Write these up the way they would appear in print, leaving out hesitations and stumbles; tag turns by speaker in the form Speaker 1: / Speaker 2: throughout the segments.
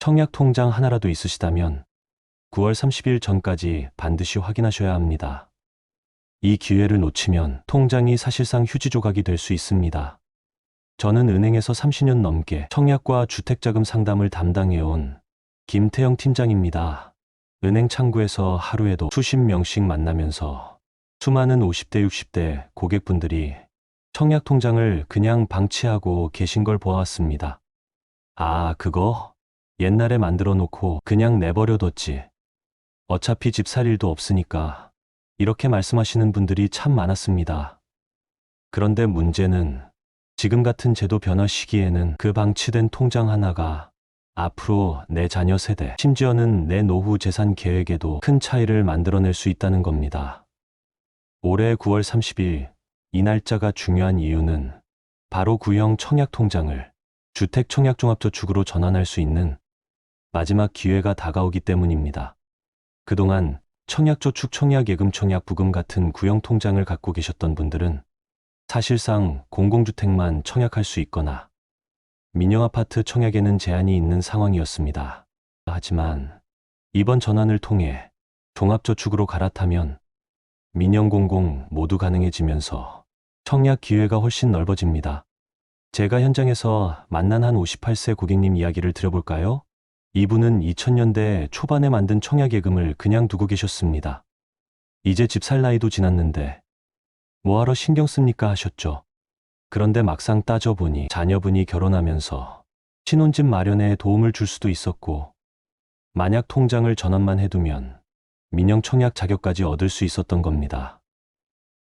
Speaker 1: 청약 통장 하나라도 있으시다면 9월 30일 전까지 반드시 확인하셔야 합니다. 이 기회를 놓치면 통장이 사실상 휴지 조각이 될 수 있습니다. 저는 은행에서 30년 넘게 청약과 주택자금 상담을 담당해온 김태영 팀장입니다. 은행 창구에서 하루에도 수십 명씩 만나면서 수많은 50대, 60대 고객분들이 청약 통장을 그냥 방치하고 계신 걸 보아왔습니다. 아, 그거 옛날에 만들어 놓고 그냥 내버려뒀지. 어차피 집 살 일도 없으니까. 이렇게 말씀하시는 분들이 참 많았습니다. 그런데 문제는 지금 같은 제도 변화 시기에는 그 방치된 통장 하나가 앞으로 내 자녀 세대, 심지어는 내 노후 재산 계획에도 큰 차이를 만들어낼 수 있다는 겁니다. 올해 9월 30일, 이 날짜가 중요한 이유는 바로 구형 청약 통장을 주택청약종합저축으로 전환할 수 있는 마지막 기회가 다가오기 때문입니다. 그동안 청약저축, 청약예금, 청약부금 같은 구형 통장을 갖고 계셨던 분들은 사실상 공공주택만 청약할 수 있거나 민영아파트 청약에는 제한이 있는 상황이었습니다. 하지만 이번 전환을 통해 종합저축으로 갈아타면 민영공공 모두 가능해지면서 청약 기회가 훨씬 넓어집니다. 제가 현장에서 만난 한 58세 고객님 이야기를 들어볼까요? 이분은 2000년대 초반에 만든 청약예금을 그냥 두고 계셨습니다. 이제 집 살 나이도 지났는데 뭐하러 신경 씁니까 하셨죠. 그런데 막상 따져보니 자녀분이 결혼하면서 신혼집 마련에 도움을 줄 수도 있었고, 만약 통장을 전환만 해두면 민영 청약 자격까지 얻을 수 있었던 겁니다.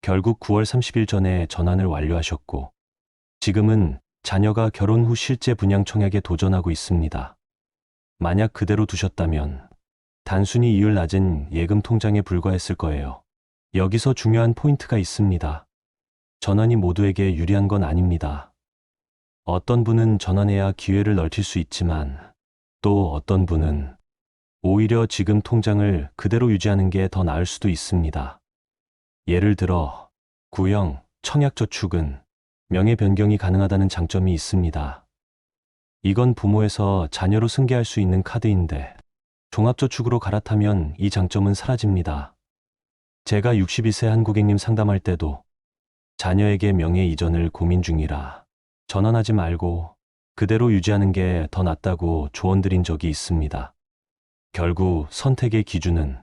Speaker 1: 결국 9월 30일 전에 전환을 완료하셨고, 지금은 자녀가 결혼 후 실제 분양 청약에 도전하고 있습니다. 만약 그대로 두셨다면 단순히 이율 낮은 예금 통장에 불과했을 거예요. 여기서 중요한 포인트가 있습니다. 전환이 모두에게 유리한 건 아닙니다. 어떤 분은 전환해야 기회를 넓힐 수 있지만 또 어떤 분은 오히려 지금 통장을 그대로 유지하는 게 더 나을 수도 있습니다. 예를 들어 구형 청약저축은 명의 변경이 가능하다는 장점이 있습니다. 이건 부모에서 자녀로 승계할 수 있는 카드인데 종합저축으로 갈아타면 이 장점은 사라집니다. 제가 62세 한 고객님 상담할 때도 자녀에게 명예 이전을 고민 중이라 전환하지 말고 그대로 유지하는 게 더 낫다고 조언드린 적이 있습니다. 결국 선택의 기준은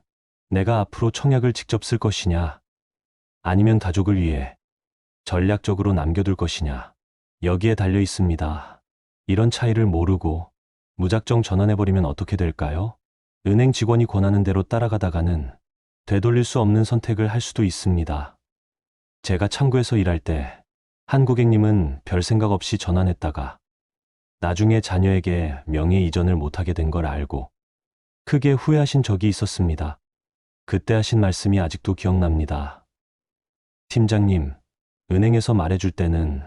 Speaker 1: 내가 앞으로 청약을 직접 쓸 것이냐, 아니면 가족을 위해 전략적으로 남겨둘 것이냐, 여기에 달려 있습니다. 이런 차이를 모르고 무작정 전환해버리면 어떻게 될까요? 은행 직원이 권하는 대로 따라가다가는 되돌릴 수 없는 선택을 할 수도 있습니다. 제가 창구에서 일할 때 한 고객님은 별 생각 없이 전환했다가 나중에 자녀에게 명예 이전을 못하게 된 걸 알고 크게 후회하신 적이 있었습니다. 그때 하신 말씀이 아직도 기억납니다. 팀장님, 은행에서 말해줄 때는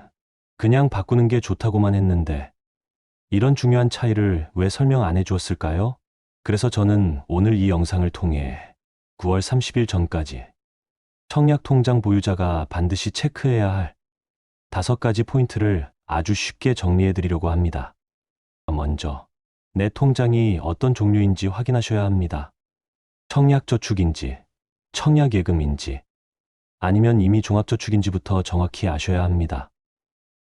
Speaker 1: 그냥 바꾸는 게 좋다고만 했는데 이런 중요한 차이를 왜 설명 안 해주었을까요? 그래서 저는 오늘 이 영상을 통해 9월 30일 전까지 청약 통장 보유자가 반드시 체크해야 할 5가지 포인트를 아주 쉽게 정리해 드리려고 합니다. 먼저, 내 통장이 어떤 종류인지 확인하셔야 합니다. 청약저축인지, 청약예금인지, 아니면 이미 종합저축인지부터 정확히 아셔야 합니다.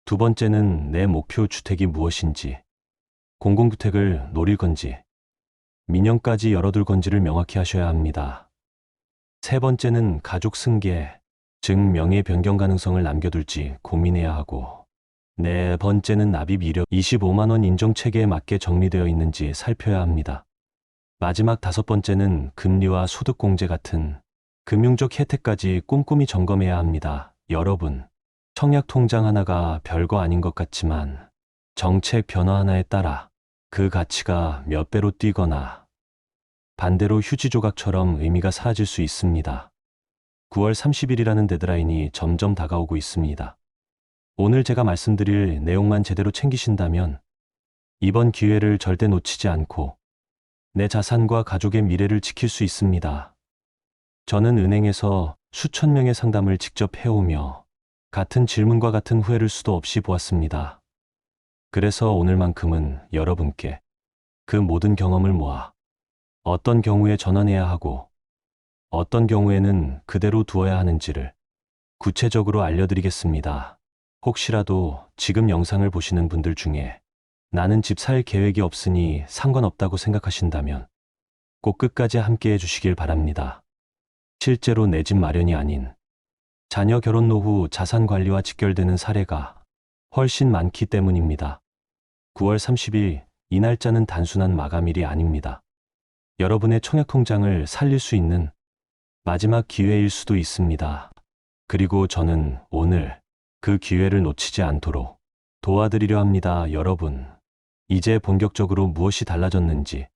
Speaker 1: 두 번째는 내 목표 주택이 무엇인지, 공공주택을 노릴 건지, 민영까지 열어둘 건지를 명확히 하셔야 합니다. 세 번째는 가족 승계, 즉 명예 변경 가능성을 남겨둘지 고민해야 하고, 네 번째는 납입 이력 25만 원 인정 체계에 맞게 정리되어 있는지 살펴야 합니다. 마지막 5번째는 금리와 소득 공제 같은 금융적 혜택까지 꼼꼼히 점검해야 합니다. 여러분, 청약 통장 하나가 별거 아닌 것 같지만 정책 변화 하나에 따라 그 가치가 몇 배로 뛰거나 반대로 휴지 조각처럼 의미가 사라질 수 있습니다. 9월 30일이라는 데드라인이 점점 다가오고 있습니다. 오늘 제가 말씀드릴 내용만 제대로 챙기신다면 이번 기회를 절대 놓치지 않고 내 자산과 가족의 미래를 지킬 수 있습니다. 저는 은행에서 수천 명의 상담을 직접 해오며 같은 질문과 같은 후회를 수도 없이 보았습니다. 그래서 오늘만큼은 여러분께 그 모든 경험을 모아 어떤 경우에 전환해야 하고 어떤 경우에는 그대로 두어야 하는지를 구체적으로 알려드리겠습니다. 혹시라도 지금 영상을 보시는 분들 중에 나는 집 살 계획이 없으니 상관없다고 생각하신다면 꼭 끝까지 함께 해주시길 바랍니다. 실제로 내 집 마련이 아닌 자녀 결혼 노후 자산 관리와 직결되는 사례가 훨씬 많기 때문입니다. 9월 30일 이 날짜는 단순한 마감일이 아닙니다. 여러분의 청약 통장을 살릴 수 있는 마지막 기회일 수도 있습니다. 그리고 저는 오늘 그 기회를 놓치지 않도록 도와드리려 합니다. 여러분, 이제 본격적으로 무엇이 달라졌는지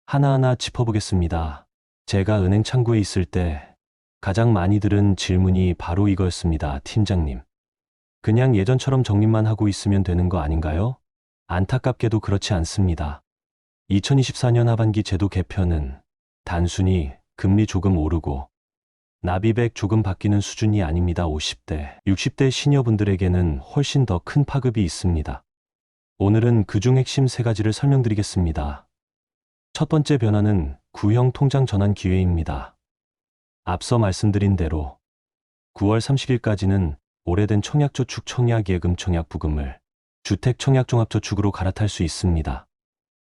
Speaker 1: 하나하나 짚어보겠습니다. 제가 은행 창구에 있을 때 가장 많이 들은 질문이 바로 이거였습니다. 팀장님, 그냥 예전처럼 적립만 하고 있으면 되는 거 아닌가요? 안타깝게도 그렇지 않습니다. 2024년 하반기 제도 개편은 단순히 금리 조금 오르고 납입액 조금 바뀌는 수준이 아닙니다. 50대, 60대 시니어분들에게는 훨씬 더 큰 파급이 있습니다. 오늘은 그중 핵심 3가지를 설명드리겠습니다. 첫 번째 변화는 구형 통장 전환 기회입니다. 앞서 말씀드린 대로 9월 30일까지는 오래된 청약저축 청약예금 청약부금을 주택청약종합저축으로 갈아탈 수 있습니다.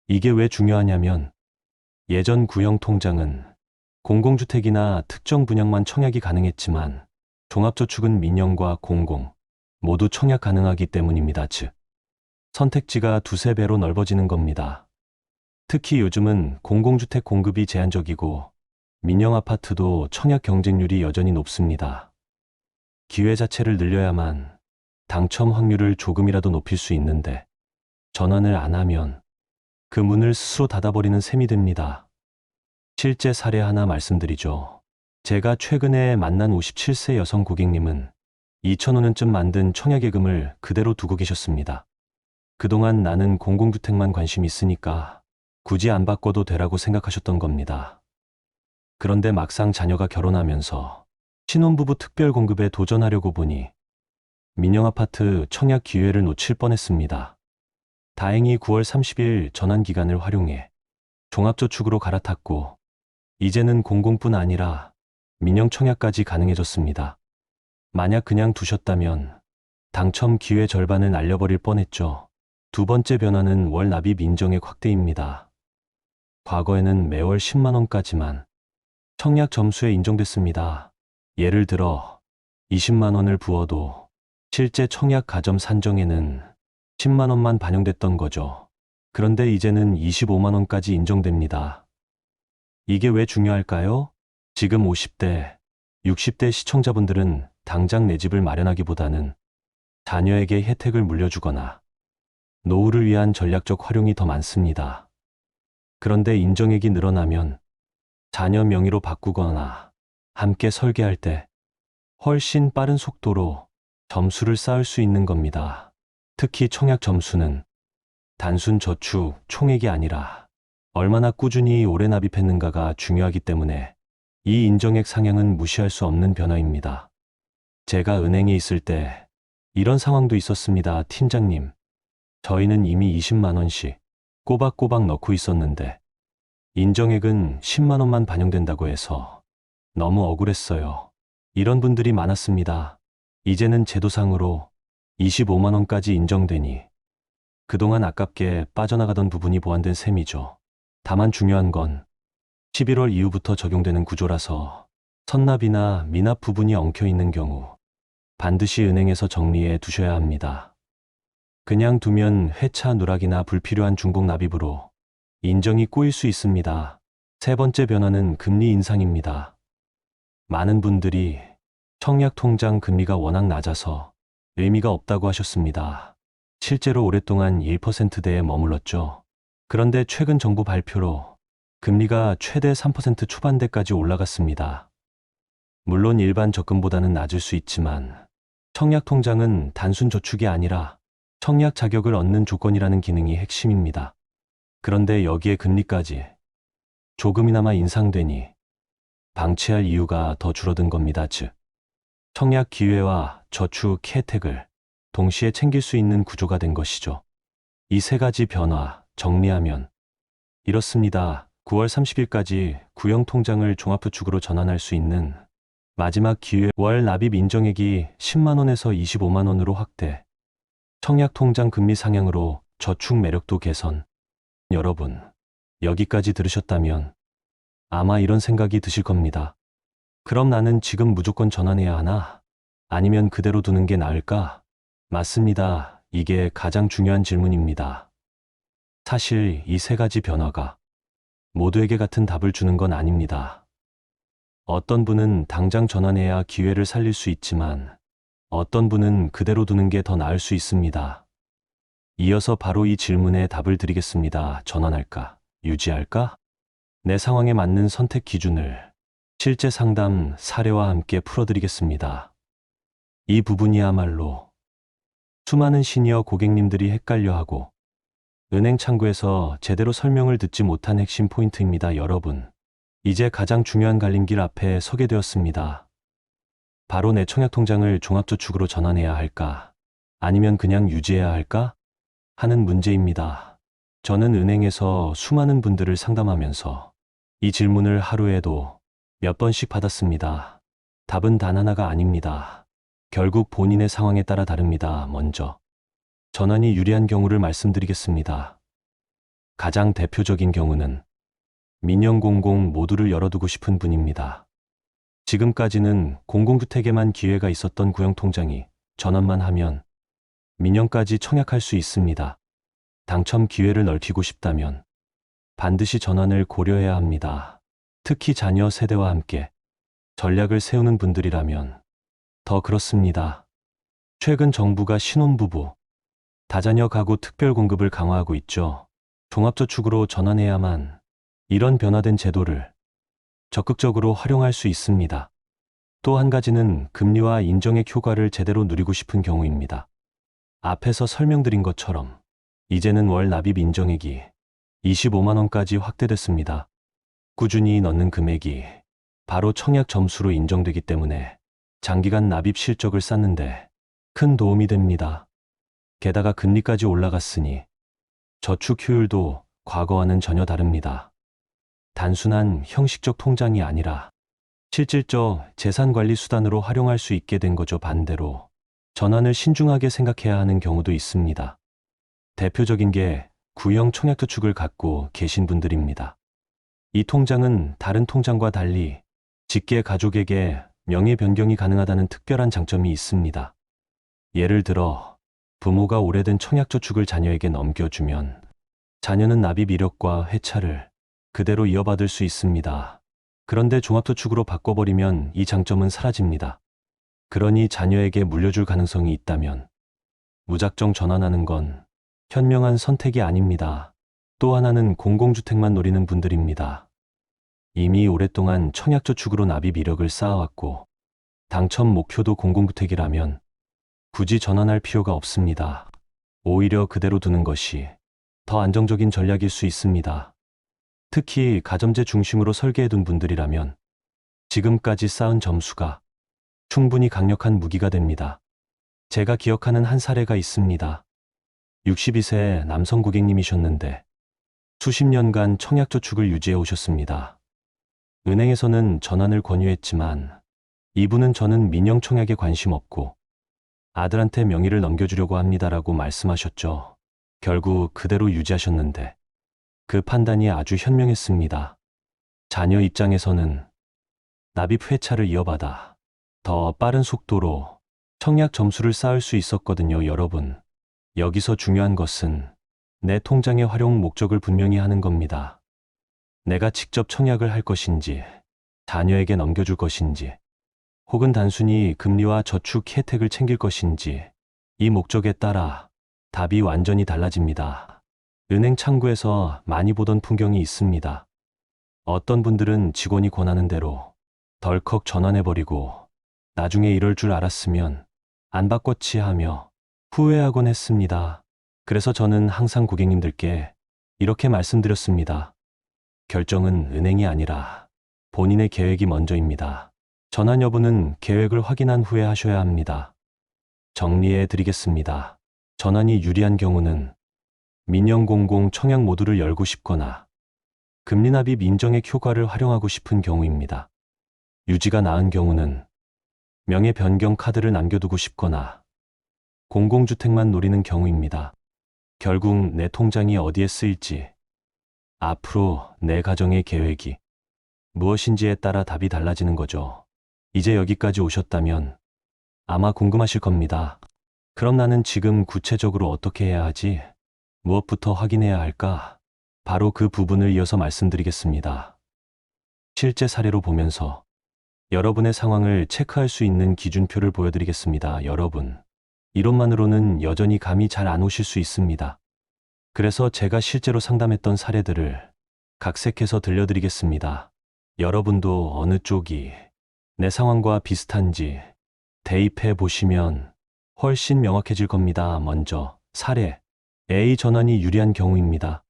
Speaker 1: 이게 왜 중요하냐면 예전 구형 통장은 공공주택이나 특정 분양만 청약이 가능했지만 종합저축은 민영과 공공 모두 청약 가능하기 때문입니다. 즉, 선택지가 두세 배로 넓어지는 겁니다. 특히 요즘은 공공주택 공급이 제한적이고 민영 아파트도 청약 경쟁률이 여전히 높습니다. 기회 자체를 늘려야만 당첨 확률을 조금이라도 높일 수 있는데 전환을 안 하면 그 문을 스스로 닫아버리는 셈이 됩니다. 실제 사례 하나 말씀드리죠. 제가 최근에 만난 57세 여성 고객님은 2005년쯤 만든 청약예금을 그대로 두고 계셨습니다. 그동안 나는 공공주택만 관심 있으니까 굳이 안 바꿔도 되라고 생각하셨던 겁니다. 그런데 막상 자녀가 결혼하면서 신혼부부 특별공급에 도전하려고 보니 민영아파트 청약 기회를 놓칠 뻔했습니다. 다행히 9월 30일 전환기간을 활용해 종합저축으로 갈아탔고 이제는 공공뿐 아니라 민영 청약까지 가능해졌습니다. 만약 그냥 두셨다면 당첨 기회 절반을 날려버릴 뻔했죠. 두 번째 변화는 월 납입 인정액 확대입니다. 과거에는 매월 10만 원까지만 청약 점수에 인정됐습니다. 예를 들어 20만 원을 부어도 실제 청약 가점 산정에는 10만 원만 반영됐던 거죠. 그런데 이제는 25만 원까지 인정됩니다. 이게 왜 중요할까요? 지금 50대, 60대 시청자분들은 당장 내 집을 마련하기보다는 자녀에게 혜택을 물려주거나 노후를 위한 전략적 활용이 더 많습니다. 그런데 인정액이 늘어나면 자녀 명의로 바꾸거나 함께 설계할 때 훨씬 빠른 속도로 점수를 쌓을 수 있는 겁니다. 특히 청약 점수는 단순 저축, 총액이 아니라 얼마나 꾸준히 오래 납입했는가가 중요하기 때문에 이 인정액 상향은 무시할 수 없는 변화입니다. 제가 은행에 있을 때 이런 상황도 있었습니다. 팀장님, 저희는 이미 20만 원씩 꼬박꼬박 넣고 있었는데 인정액은 10만 원만 반영된다고 해서 너무 억울했어요. 이런 분들이 많았습니다. 이제는 제도상으로 25만 원까지 인정되니 그동안 아깝게 빠져나가던 부분이 보완된 셈이죠. 다만 중요한 건 11월 이후부터 적용되는 구조라서 선납이나 미납 부분이 엉켜 있는 경우 반드시 은행에서 정리해 두셔야 합니다. 그냥 두면 회차 누락이나 불필요한 중복 납입으로 인정이 꼬일 수 있습니다. 세 번째 변화는 금리 인상입니다. 많은 분들이 청약 통장 금리가 워낙 낮아서 의미가 없다고 하셨습니다. 실제로 오랫동안 1%대에 머물렀죠. 그런데 최근 정부 발표로 금리가 최대 3% 초반대까지 올라갔습니다. 물론 일반 적금보다는 낮을 수 있지만 청약 통장은 단순 저축이 아니라 청약 자격을 얻는 조건이라는 기능이 핵심입니다. 그런데 여기에 금리까지 조금이나마 인상되니 방치할 이유가 더 줄어든 겁니다. 즉, 청약 기회와 저축 혜택을 동시에 챙길 수 있는 구조가 된 것이죠. 이 3가지 변화 정리하면 이렇습니다. 9월 30일까지 구형 통장을 종합저축으로 전환할 수 있는 마지막 기회. 월 납입 인정액이 10만 원에서 25만 원으로 확대. 청약 통장 금리 상향으로 저축 매력도 개선. 여러분, 여기까지 들으셨다면 아마 이런 생각이 드실 겁니다. 그럼 나는 지금 무조건 전환해야 하나? 아니면 그대로 두는 게 나을까? 맞습니다. 이게 가장 중요한 질문입니다. 사실 이 세 가지 변화가 모두에게 같은 답을 주는 건 아닙니다. 어떤 분은 당장 전환해야 기회를 살릴 수 있지만 어떤 분은 그대로 두는 게 더 나을 수 있습니다. 이어서 바로 이 질문에 답을 드리겠습니다. 전환할까? 유지할까? 내 상황에 맞는 선택 기준을 실제 상담 사례와 함께 풀어드리겠습니다. 이 부분이야말로 수많은 시니어 고객님들이 헷갈려하고 은행 창구에서 제대로 설명을 듣지 못한 핵심 포인트입니다. 여러분, 이제 가장 중요한 갈림길 앞에 서게 되었습니다. 바로 내 청약 통장을 종합저축으로 전환해야 할까? 아니면 그냥 유지해야 할까? 하는 문제입니다. 저는 은행에서 수많은 분들을 상담하면서 이 질문을 하루에도 몇 번씩 받았습니다. 답은 단 하나가 아닙니다. 결국 본인의 상황에 따라 다릅니다. 먼저, 전환이 유리한 경우를 말씀드리겠습니다. 가장 대표적인 경우는 민영공공 모두를 열어두고 싶은 분입니다. 지금까지는 공공주택에만 기회가 있었던 구형통장이 전환만 하면 민영까지 청약할 수 있습니다. 당첨 기회를 넓히고 싶다면 반드시 전환을 고려해야 합니다. 특히 자녀 세대와 함께 전략을 세우는 분들이라면 더 그렇습니다. 최근 정부가 신혼부부, 다자녀 가구 특별 공급을 강화하고 있죠. 종합저축으로 전환해야만 이런 변화된 제도를 적극적으로 활용할 수 있습니다. 또 한 가지는 금리와 인정액 효과를 제대로 누리고 싶은 경우입니다. 앞에서 설명드린 것처럼 이제는 월 납입 인정액이 25만 원까지 확대됐습니다. 꾸준히 넣는 금액이 바로 청약 점수로 인정되기 때문에 장기간 납입 실적을 쌓는데 큰 도움이 됩니다. 게다가 금리까지 올라갔으니 저축 효율도 과거와는 전혀 다릅니다. 단순한 형식적 통장이 아니라 실질적 재산관리 수단으로 활용할 수 있게 된 거죠. 반대로 전환을 신중하게 생각해야 하는 경우도 있습니다. 대표적인 게 구형 청약저축을 갖고 계신 분들입니다. 이 통장은 다른 통장과 달리 직계 가족에게 명의 변경이 가능하다는 특별한 장점이 있습니다. 예를 들어 부모가 오래된 청약저축을 자녀에게 넘겨주면 자녀는 납입 이력과 회차를 그대로 이어받을 수 있습니다. 그런데 종합저축으로 바꿔버리면 이 장점은 사라집니다. 그러니 자녀에게 물려줄 가능성이 있다면 무작정 전환하는 건 현명한 선택이 아닙니다. 또 하나는 공공주택만 노리는 분들입니다. 이미 오랫동안 청약저축으로 납입 이력을 쌓아왔고 당첨 목표도 공공주택이라면 굳이 전환할 필요가 없습니다. 오히려 그대로 두는 것이 더 안정적인 전략일 수 있습니다. 특히 가점제 중심으로 설계해둔 분들이라면 지금까지 쌓은 점수가 충분히 강력한 무기가 됩니다. 제가 기억하는 한 사례가 있습니다. 62세 남성 고객님이셨는데 수십 년간 청약저축을 유지해 오셨습니다. 은행에서는 전환을 권유했지만 이분은 저는 민영 청약에 관심 없고 아들한테 명의를 넘겨주려고 합니다라고 말씀하셨죠. 결국 그대로 유지하셨는데 그 판단이 아주 현명했습니다. 자녀 입장에서는 납입 회차를 이어받아 더 빠른 속도로 청약 점수를 쌓을 수 있었거든요. 여러분, 여기서 중요한 것은 내 통장의 활용 목적을 분명히 하는 겁니다. 내가 직접 청약을 할 것인지, 자녀에게 넘겨줄 것인지, 혹은 단순히 금리와 저축 혜택을 챙길 것인지, 이 목적에 따라 답이 완전히 달라집니다. 은행 창구에서 많이 보던 풍경이 있습니다. 어떤 분들은 직원이 권하는 대로 덜컥 전환해버리고 나중에 이럴 줄 알았으면 안 바꿨지 하며 후회하곤 했습니다. 그래서 저는 항상 고객님들께 이렇게 말씀드렸습니다. 결정은 은행이 아니라 본인의 계획이 먼저입니다. 전환 여부는 계획을 확인한 후에 하셔야 합니다. 정리해 드리겠습니다. 전환이 유리한 경우는 민영공공 청약 모두를 열고 싶거나 금리납입 인정액 효과를 활용하고 싶은 경우입니다. 유지가 나은 경우는 명의 변경 카드를 남겨두고 싶거나 공공주택만 노리는 경우입니다. 결국 내 통장이 어디에 쓰일지, 앞으로 내 가정의 계획이 무엇인지에 따라 답이 달라지는 거죠. 이제 여기까지 오셨다면 아마 궁금하실 겁니다. 그럼 나는 지금 구체적으로 어떻게 해야 하지? 무엇부터 확인해야 할까? 바로 그 부분을 이어서 말씀드리겠습니다. 실제 사례로 보면서 여러분의 상황을 체크할 수 있는 기준표를 보여드리겠습니다. 여러분, 이론만으로는 여전히 감이 잘 안 오실 수 있습니다. 그래서 제가 실제로 상담했던 사례들을 각색해서 들려드리겠습니다. 여러분도 어느 쪽이 내 상황과 비슷한지 대입해 보시면 훨씬 명확해질 겁니다. 먼저 사례 A 전환이 유리한 경우입니다.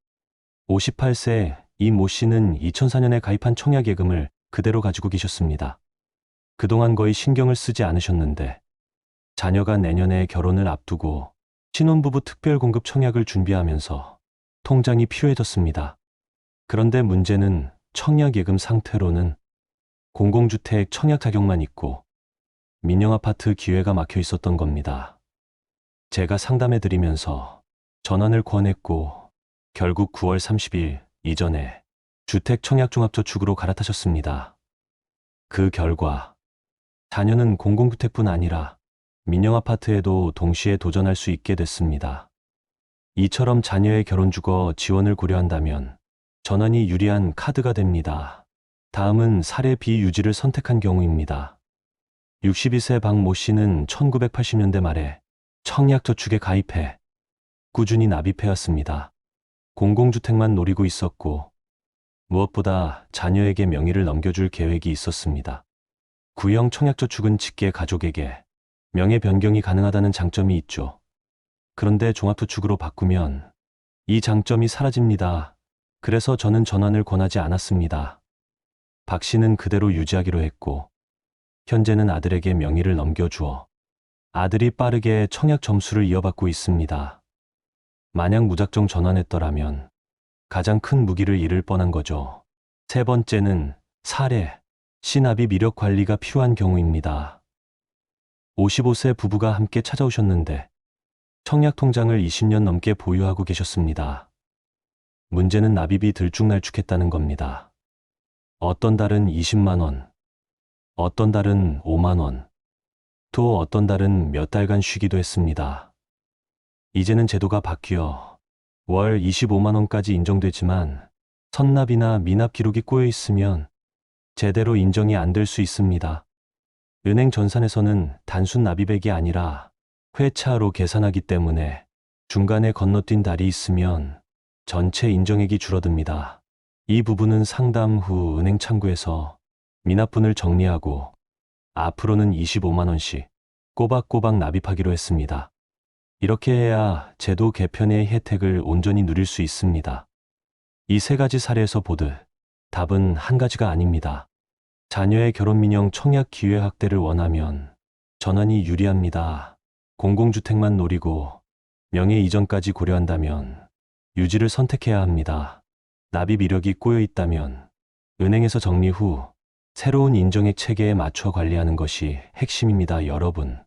Speaker 1: 58세 이 모 씨는 2004년에 가입한 청약예금을 그대로 가지고 계셨습니다. 그동안 거의 신경을 쓰지 않으셨는데 자녀가 내년에 결혼을 앞두고 신혼부부 특별공급 청약을 준비하면서 통장이 필요해졌습니다. 그런데 문제는 청약예금 상태로는 공공주택 청약 자격만 있고 민영아파트 기회가 막혀 있었던 겁니다. 제가 상담해드리면서 전환을 권했고 결국 9월 30일 이전에 주택 청약종합저축으로 갈아타셨습니다. 그 결과 자녀는 공공주택뿐 아니라 민영아파트에도 동시에 도전할 수 있게 됐습니다. 이처럼 자녀의 결혼주거 지원을 고려한다면 전환이 유리한 카드가 됩니다. 다음은 사례 B 유지를 선택한 경우입니다. 62세 박 모 씨는 1980년대 말에 청약저축에 가입해 꾸준히 납입해왔습니다. 공공주택만 노리고 있었고 무엇보다 자녀에게 명의를 넘겨줄 계획이 있었습니다. 구형 청약저축은 직계 가족에게 명의 변경이 가능하다는 장점이 있죠. 그런데 종합저축으로 바꾸면 이 장점이 사라집니다. 그래서 저는 전환을 권하지 않았습니다. 박 씨는 그대로 유지하기로 했고 현재는 아들에게 명의를 넘겨주어 아들이 빠르게 청약 점수를 이어받고 있습니다. 만약 무작정 전환했더라면 가장 큰 무기를 잃을 뻔한 거죠. 세 번째는 사례 신압입 이력 관리가 필요한 경우입니다. 55세 부부가 함께 찾아오셨는데 청약 통장을 20년 넘게 보유하고 계셨습니다. 문제는 납입이 들쭉날쭉했다는 겁니다. 어떤 달은 20만 원, 어떤 달은 5만 원, 또 어떤 달은 몇 달간 쉬기도 했습니다. 이제는 제도가 바뀌어 월 25만 원까지 인정되지만 선납이나 미납 기록이 꼬여 있으면 제대로 인정이 안 될 수 있습니다. 은행 전산에서는 단순 납입액이 아니라 회차로 계산하기 때문에 중간에 건너뛴 달이 있으면 전체 인정액이 줄어듭니다. 이 부분은 상담 후 은행 창구에서 미납분을 정리하고 앞으로는 25만 원씩 꼬박꼬박 납입하기로 했습니다. 이렇게 해야 제도 개편의 혜택을 온전히 누릴 수 있습니다. 이 세 가지 사례에서 보듯 답은 한 가지가 아닙니다. 자녀의 결혼민영 청약 기회 확대를 원하면 전환이 유리합니다. 공공주택만 노리고 명예 이전까지 고려한다면 유지를 선택해야 합니다. 납입 이력이 꼬여 있다면 은행에서 정리 후 새로운 인정액 체계에 맞춰 관리하는 것이 핵심입니다. 여러분,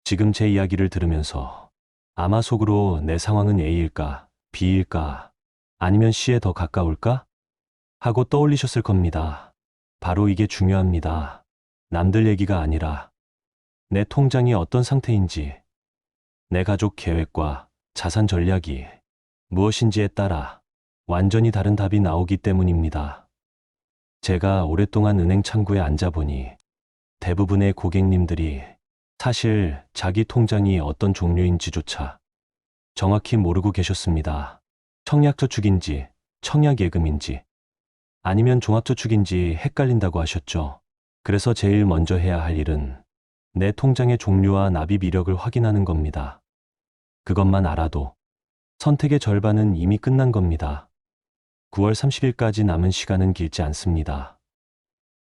Speaker 1: 지금 제 이야기를 들으면서 아마 속으로 내 상황은 A일까, B일까, 아니면 C에 더 가까울까? 하고 떠올리셨을 겁니다. 바로 이게 중요합니다. 남들 얘기가 아니라 내 통장이 어떤 상태인지, 내 가족 계획과 자산 전략이 무엇인지에 따라 완전히 다른 답이 나오기 때문입니다. 제가 오랫동안 은행 창구에 앉아보니 대부분의 고객님들이 사실 자기 통장이 어떤 종류인지조차 정확히 모르고 계셨습니다. 청약저축인지 청약예금인지 아니면 종합저축인지 헷갈린다고 하셨죠. 그래서 제일 먼저 해야 할 일은 내 통장의 종류와 납입 이력을 확인하는 겁니다. 그것만 알아도 선택의 절반은 이미 끝난 겁니다. 9월 30일까지 남은 시간은 길지 않습니다.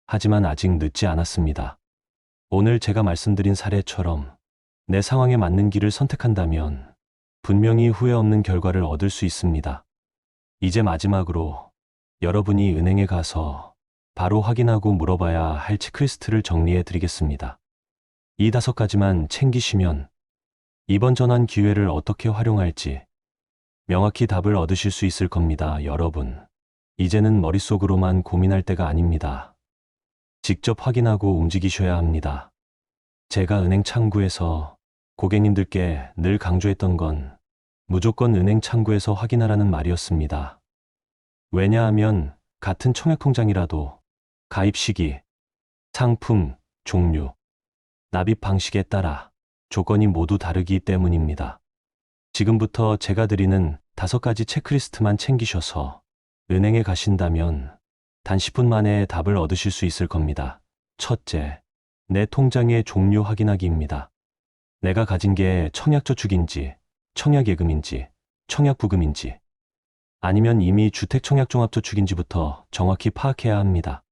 Speaker 1: 하지만 아직 늦지 않았습니다. 오늘 제가 말씀드린 사례처럼 내 상황에 맞는 길을 선택한다면 분명히 후회 없는 결과를 얻을 수 있습니다. 이제 마지막으로 여러분이 은행에 가서 바로 확인하고 물어봐야 할 체크리스트를 정리해 드리겠습니다. 이 5가지만 챙기시면 이번 전환 기회를 어떻게 활용할지 명확히 답을 얻으실 수 있을 겁니다. 여러분, 이제는 머릿속으로만 고민할 때가 아닙니다. 직접 확인하고 움직이셔야 합니다. 제가 은행 창구에서 고객님들께 늘 강조했던 건 무조건 은행 창구에서 확인하라는 말이었습니다. 왜냐하면 같은 청약통장이라도 가입 시기, 상품, 종류, 납입 방식에 따라 조건이 모두 다르기 때문입니다. 지금부터 제가 드리는 5가지 체크리스트만 챙기셔서 은행에 가신다면 단 10분 만에 답을 얻으실 수 있을 겁니다. 첫째, 내 통장의 종류 확인하기입니다. 내가 가진 게 청약저축인지, 청약예금인지, 청약부금인지, 아니면 이미 주택청약종합저축인지부터 정확히 파악해야 합니다.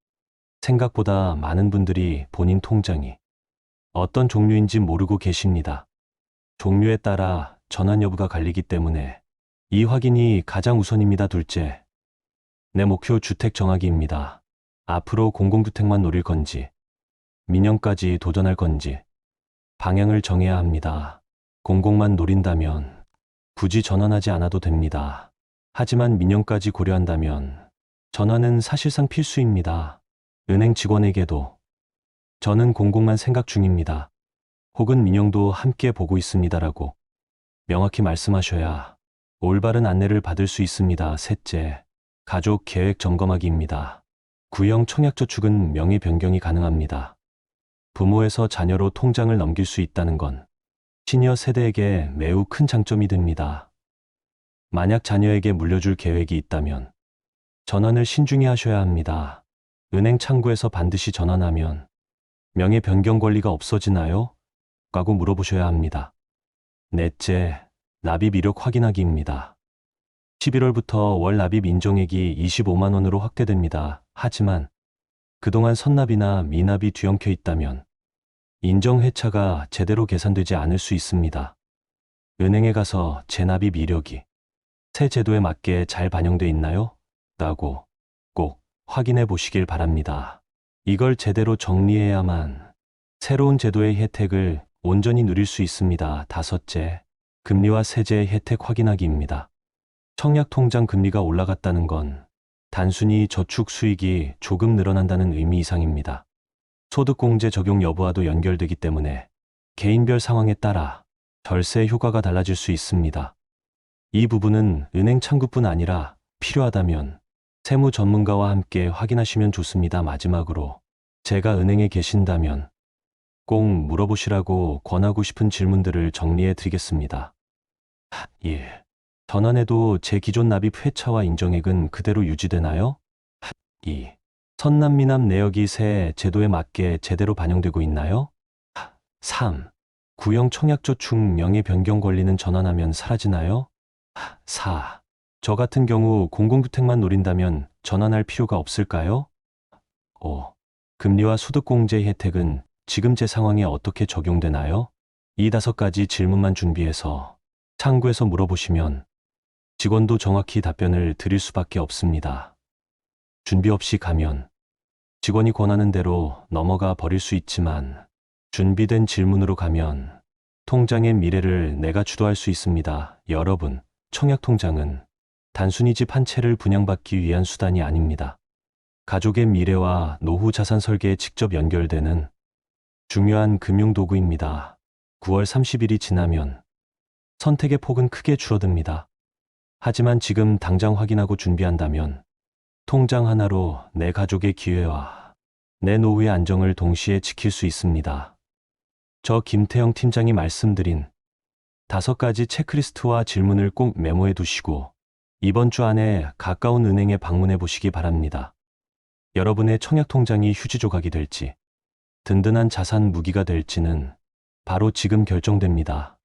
Speaker 1: 생각보다 많은 분들이 본인 통장이 어떤 종류인지 모르고 계십니다. 종류에 따라 전환 여부가 갈리기 때문에 이 확인이 가장 우선입니다. 둘째, 내 목표 주택 정하기입니다. 앞으로 공공주택만 노릴 건지, 민영까지 도전할 건지 방향을 정해야 합니다. 공공만 노린다면 굳이 전환하지 않아도 됩니다. 하지만 민영까지 고려한다면 전환은 사실상 필수입니다. 은행 직원에게도 저는 공공만 생각 중입니다. 혹은 민영도 함께 보고 있습니다라고 명확히 말씀하셔야 올바른 안내를 받을 수 있습니다. 셋째, 가족 계획 점검하기입니다. 구형 청약저축은 명의 변경이 가능합니다. 부모에서 자녀로 통장을 넘길 수 있다는 건 시니어 세대에게 매우 큰 장점이 됩니다. 만약 자녀에게 물려줄 계획이 있다면 전환을 신중히 하셔야 합니다. 은행 창구에서 반드시 전환하면 명의 변경 권리가 없어지나요? 라고 물어보셔야 합니다. 넷째, 납입 이력 확인하기입니다. 11월부터 월 납입 인정액이 25만 원으로 확대됩니다. 하지만 그동안 선납이나 미납이 뒤엉켜 있다면 인정 회차가 제대로 계산되지 않을 수 있습니다. 은행에 가서 재납입 이력이 새 제도에 맞게 잘 반영돼 있나요? 라고 꼭 확인해 보시길 바랍니다. 이걸 제대로 정리해야만 새로운 제도의 혜택을 온전히 누릴 수 있습니다. 다섯째, 금리와 세제 혜택 확인하기입니다. 청약통장 금리가 올라갔다는 건 단순히 저축 수익이 조금 늘어난다는 의미 이상입니다. 소득공제 적용 여부와도 연결되기 때문에 개인별 상황에 따라 절세 효과가 달라질 수 있습니다. 이 부분은 은행 창구뿐 아니라 필요하다면 세무 전문가와 함께 확인하시면 좋습니다. 마지막으로 제가 은행에 계신다면 꼭 물어보시라고 권하고 싶은 질문들을 정리해 드리겠습니다. 1. 전환해도 제 기존 납입 회차와 인정액은 그대로 유지되나요? 2. 선납 미납 내역이 새 제도에 맞게 제대로 반영되고 있나요? 3. 구형 청약저축 명의 변경 권리는 전환하면 사라지나요? 4. 저 같은 경우 공공주택만 노린다면 전환할 필요가 없을까요? 5. 금리와 소득공제 혜택은 지금 제 상황에 어떻게 적용되나요? 이 5가지 질문만 준비해서 창구에서 물어보시면 직원도 정확히 답변을 드릴 수밖에 없습니다. 준비 없이 가면 직원이 권하는 대로 넘어가 버릴 수 있지만 준비된 질문으로 가면 통장의 미래를 내가 주도할 수 있습니다. 여러분, 청약통장은 단순히 집 한 채를 분양받기 위한 수단이 아닙니다. 가족의 미래와 노후 자산 설계에 직접 연결되는 중요한 금융도구입니다. 9월 30일이 지나면 선택의 폭은 크게 줄어듭니다. 하지만 지금 당장 확인하고 준비한다면 통장 하나로 내 가족의 기회와 내 노후의 안정을 동시에 지킬 수 있습니다. 저 김태형 팀장이 말씀드린 5가지 체크리스트와 질문을 꼭 메모해 두시고 이번 주 안에 가까운 은행에 방문해 보시기 바랍니다. 여러분의 청약통장이 휴지 조각이 될지 든든한 자산 무기가 될지는 바로 지금 결정됩니다.